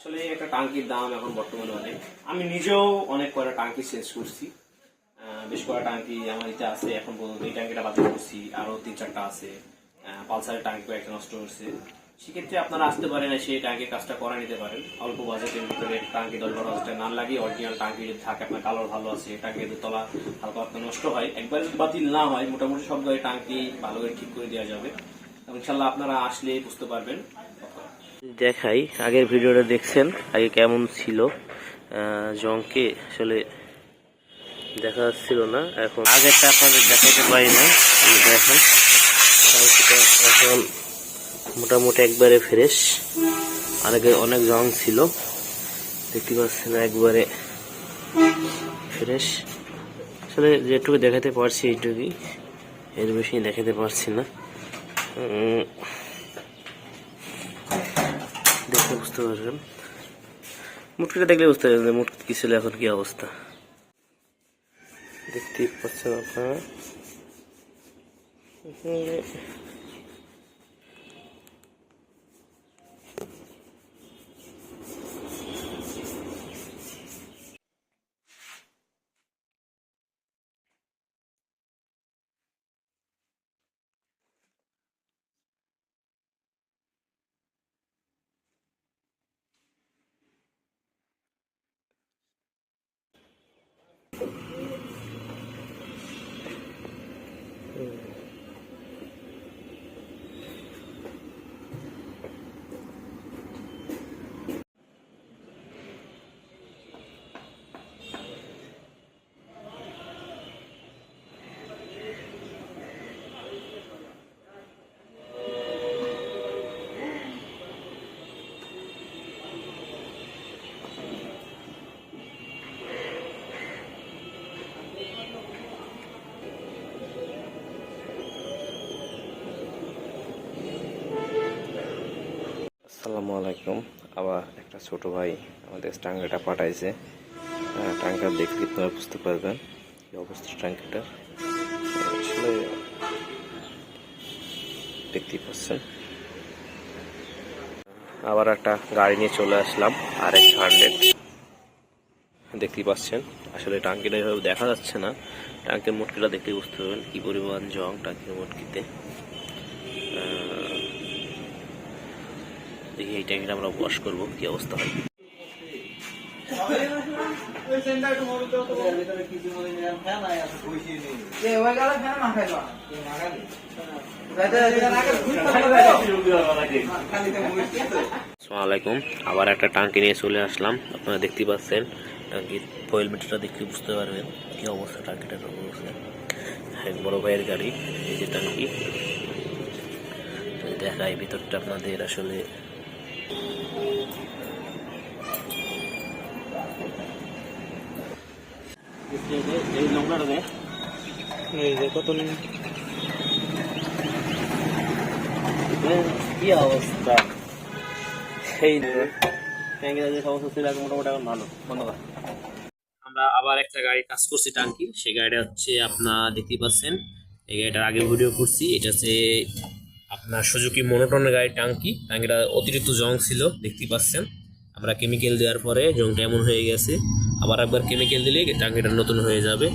আসলে একটা টাঙ্কির দাম এখন বর্তমানে অনেক। আমি নিজেও অনেক কয়টা টাঙ্কি চেঞ্জ করছি, বেশ কয়টা টাঙ্কি আমার ইতে আছে। এখন পর্যন্ত এই টাঙ্কিটা বাতিল করছি, আরো 3-4টা আছে। পালসারের টাঙ্কি একটা নষ্ট হচ্ছে। সেক্ষেত্রে আপনারা আসতে পারেন, সেই টাঙ্কির কাজটা করে নিতে পারেন অল্প বাজেটের ভিতরে। টাঙ্কি 10-12 হাজার টাকা না লাগিয়ে অরিজিনাল টাঙ্কি যদি থাকে, আপনার কালার ভালো আছে, টাঙ্কি যদি তলা হালকা হালকা নষ্ট হয়, একবার যদি বাতিল না হয়, মোটামুটি সব গাড়ি টাঙ্কি ভালো করে ঠিক করে দেওয়া যাবে। ইনশাল্লাহ আপনারা আসলে বুঝতে পারবেন। দেখাই, আগের ভিডিওটা দেখছেন আগে কেমন ছিল, জংকে আসলে দেখা যাচ্ছিল না। এখন আগেরটা আপনাদের দেখাতে পারি না, দেখেন এখন মোটামুটি একবারে ফ্রেশ। আর আগে অনেক জং ছিল, দেখতে পাচ্ছেন একবারে ফ্রেশ। আসলে যেটুকু দেখাতে পারছি এইটুকুই, এর বেশি দেখাতে পারছি না। দেখলে বুঝতে পারবেন, মুটকিটা দেখলে বুঝতে পারবেন মুটকি কি ছিল, এখন কি অবস্থা দেখতেই পাচ্ছেন আপনারা। আসসালামু আলাইকুম। আবার একটা ছোট ভাই আমাদের টাঙ্গাটা পাঠাইছে। টাঙ্কা দেখলে আপনারা বুঝতে পারবেন কি অবস্থা টাঙ্কিটার। আসলে দেখতেই পাচ্ছেন, আবার একটা গাড়ি নিয়ে চলে আসলাম, RX 100 দেখতেই পাচ্ছেন। আসলে টাঙ্কিটা এভাবে দেখা যাচ্ছে না, টাঙ্কির মোটকিটা দেখলে বুঝতে পারবেন কি পরিমাণ জং টাঙ্কির মোটকিতে। দেখি এই ট্যাঙ্কিটা আমরা ওয়াশ করবো, কি অবস্থা হয়। আসসালামাইকুম, আবার একটা টাঙ্কি নিয়ে চলে আসলাম। আপনারা দেখতে পাচ্ছেন টাঙ্কির ফয়েল মিটারটা দেখলে বুঝতে পারবেন কি অবস্থা টাঙ্কিটার অবস্থা। বড় ভাইয়ের গাড়ি, এই যে টাঙ্কি দেখাই ভিতরটা আপনাদের। আসলে কি অবস্থা, সেই ট্যাঙ্কিটা যে সমস্যা ছিল এখন মোটামুটি এখন ভালো। ধন্যবাদ। আমরা আবার একটা গাড়ি কাজ করছি টাঙ্কির, সেই গাড়িটা হচ্ছে আপনার দেখতেই পাচ্ছেন। এই গাড়িটার আগে ভিডিও করছি, এটা হচ্ছে আপনার সুজুকি মনোটনের গাড়ি টাঙ্কি। টাঙ্কিটা অতিরিক্ত জং ছিল দেখতেই পাচ্ছেন। আমরা কেমিক্যাল দেওয়ার পরে জংটা এমন হয়ে গেছে, আবার একবার কেমিক্যাল দিলে টাঙ্কিটা নতুন হয়ে যাবে।